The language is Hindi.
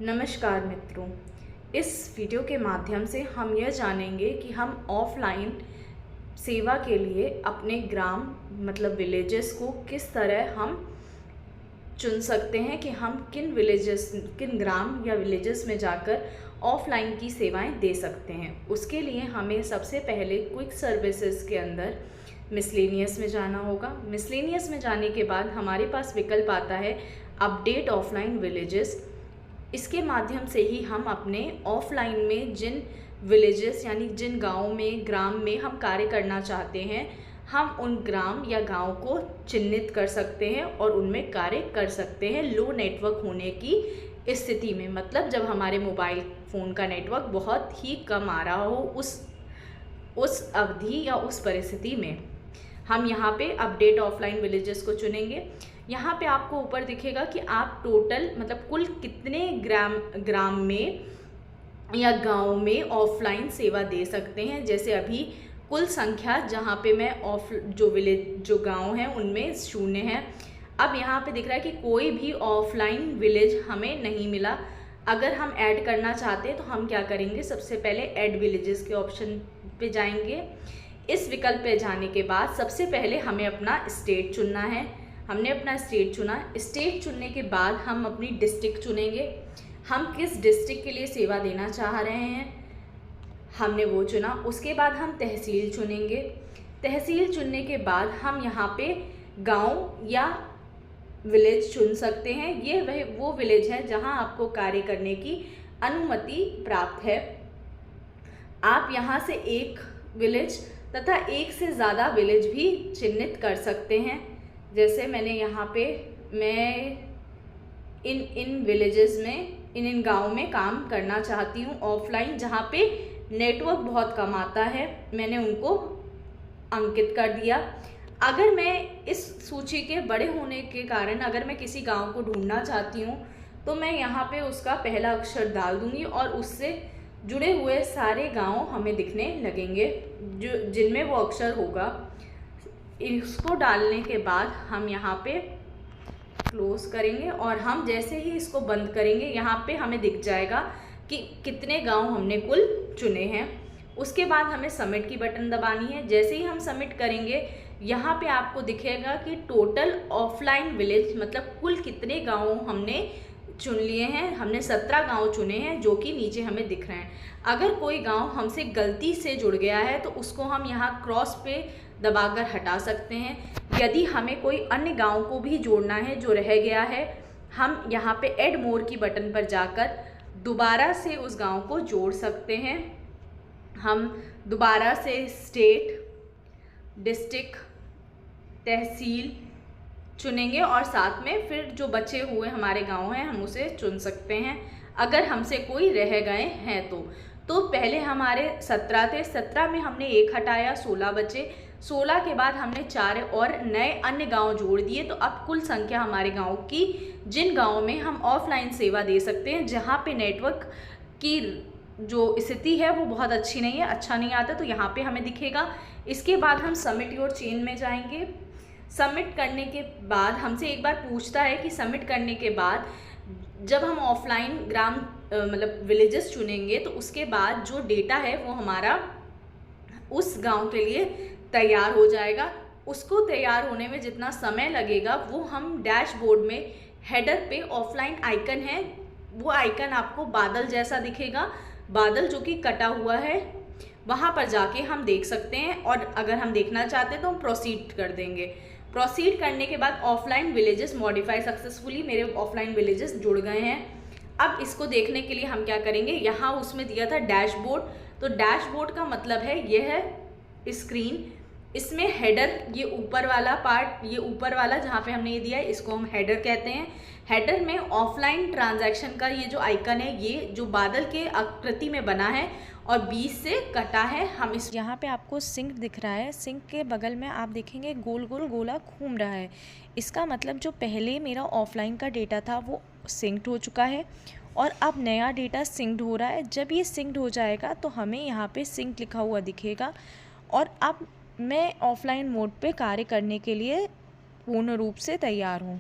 नमस्कार मित्रों, इस वीडियो के माध्यम से हम यह जानेंगे कि हम ऑफलाइन सेवा के लिए अपने ग्राम मतलब विलेजेस को किस तरह हम चुन सकते हैं कि हम किन ग्राम या विलेजेस में जाकर ऑफलाइन की सेवाएं दे सकते हैं। उसके लिए हमें सबसे पहले क्विक सर्विसेज के अंदर मिसलेनियस में जाना होगा। मिसलेनियस में जाने के बाद हमारे पास विकल्प आता है अपडेट ऑफलाइन विलेजेस। इसके माध्यम से ही हम अपने ऑफलाइन में जिन विलेजेस यानी जिन गाँव में ग्राम में हम कार्य करना चाहते हैं, हम उन ग्राम या गांव को चिन्हित कर सकते हैं और उनमें कार्य कर सकते हैं लो नेटवर्क होने की स्थिति में। मतलब जब हमारे मोबाइल फ़ोन का नेटवर्क बहुत ही कम आ रहा हो, उस अवधि या उस परिस्थिति में हम यहाँ पे अपडेट ऑफलाइन विलेजेस को चुनेंगे। यहाँ पे आपको ऊपर दिखेगा कि आप टोटल मतलब कुल कितने ग्राम में या गांव में ऑफलाइन सेवा दे सकते हैं। जैसे अभी कुल संख्या जहाँ पे मैं जो गांव हैं उनमें 0 है। अब यहाँ पे दिख रहा है कि कोई भी ऑफलाइन विलेज हमें नहीं मिला। अगर हम ऐड करना चाहते हैं तो हम क्या करेंगे, सबसे पहले ऐड विलेजेस के ऑप्शन पे जाएंगे। इस विकल्प पे जाने के बाद सबसे पहले हमें अपना स्टेट चुनना है। हमने अपना स्टेट चुना। स्टेट चुनने के बाद हम अपनी डिस्ट्रिक्ट चुनेंगे। हम किस डिस्ट्रिक्ट के लिए सेवा देना चाह रहे हैं हमने वो चुना। उसके बाद हम तहसील चुनेंगे। तहसील चुनने के बाद हम यहाँ पे गांव या विलेज चुन सकते हैं। ये वो विलेज है जहाँ आपको कार्य करने की अनुमति प्राप्त है। आप यहाँ से एक विलेज तथा एक से ज़्यादा विलेज भी चिन्हित कर सकते हैं। जैसे मैंने यहाँ पे मैं इन विलेजेस में इन गाँव में काम करना चाहती हूँ ऑफलाइन, जहाँ पे नेटवर्क बहुत कम आता है, मैंने उनको अंकित कर दिया। अगर मैं इस सूची के बड़े होने के कारण अगर मैं किसी गांव को ढूंढना चाहती हूँ तो मैं यहाँ पे उसका पहला अक्षर डाल दूँगी और उससे जुड़े हुए सारे गांव हमें दिखने लगेंगे जिनमें वो अक्षर होगा। इसको डालने के बाद हम यहाँ पे क्लोज करेंगे और हम जैसे ही इसको बंद करेंगे यहाँ पे हमें दिख जाएगा कि कितने गांव हमने कुल चुने हैं। उसके बाद हमें सबमिट की बटन दबानी है। जैसे ही हम सबमिट करेंगे यहाँ पे आपको दिखेगा कि टोटल ऑफलाइन विलेज मतलब कुल कितने गाँव हमने चुन लिए हैं। हमने 17 गांव चुने हैं जो कि नीचे हमें दिख रहे हैं। अगर कोई गांव हमसे गलती से जुड़ गया है तो उसको हम यहाँ क्रॉस पे दबाकर हटा सकते हैं। यदि हमें कोई अन्य गांव को भी जोड़ना है जो रह गया है, हम यहाँ पे ऐड मोर की बटन पर जाकर दोबारा से उस गांव को जोड़ सकते हैं। हम दोबारा से स्टेट, डिस्ट्रिक्ट, तहसील चुनेंगे और साथ में फिर जो बचे हुए हमारे गांव हैं हम उसे चुन सकते हैं। अगर हमसे कोई रह गए हैं तो पहले हमारे 17 थे, 17 में हमने 1 हटाया, 16 बचे। 16 के बाद हमने 4 और नए अन्य गांव जोड़ दिए। तो अब कुल संख्या हमारे गांव की जिन गाँव में हम ऑफलाइन सेवा दे सकते हैं, जहाँ पे नेटवर्क की जो स्थिति है वो बहुत अच्छी नहीं है, अच्छा नहीं आता, तो यहाँ पे हमें दिखेगा। इसके बाद हम सबमिट योर चेन में जाएंगे। सबमिट करने के बाद हमसे एक बार पूछता है कि सबमिट करने के बाद जब हम ऑफलाइन ग्राम मतलब विलेजेस चुनेंगे तो उसके बाद जो डेटा है वो हमारा उस गांव के लिए तैयार हो जाएगा। उसको तैयार होने में जितना समय लगेगा वो हम डैशबोर्ड में हेडर पे ऑफलाइन आइकन है, वो आइकन आपको बादल जैसा दिखेगा, बादल जो कि कटा हुआ है, वहाँ पर जाके हम देख सकते हैं। और अगर हम देखना चाहते हैं तो हम प्रोसीड कर देंगे। प्रोसीड करने के बाद ऑफलाइन विलेजेस मॉडिफाई सक्सेसफुली, मेरे ऑफलाइन विलेजेस जुड़ गए हैं। अब इसको देखने के लिए हम क्या करेंगे, यहाँ उसमें दिया था डैशबोर्ड, तो डैशबोर्ड का मतलब है ये है स्क्रीन। इसमें हेडर, ये ऊपर वाला पार्ट, ये ऊपर वाला जहाँ पे हमने ये दिया है इसको हम हेडर कहते हैं। हेडर में ऑफलाइन ट्रांजैक्शन का ये जो आइकन है, ये जो बादल के आकृति में बना है और बीच से कटा है, हम इस यहाँ पे आपको सिंक दिख रहा है। सिंक के बगल में आप देखेंगे गोल गोल गोला घूम रहा है। इसका मतलब जो पहले मेरा ऑफलाइन का डेटा था वो सिंक्ड हो चुका है और अब नया डेटा सिंक्ड हो रहा है। जब ये सिंक्ड हो जाएगा तो हमें यहाँ पे सिंक लिखा हुआ दिखेगा और अब मैं ऑफलाइन मोड पे कार्य करने के लिए पूर्ण रूप से तैयार हूँ।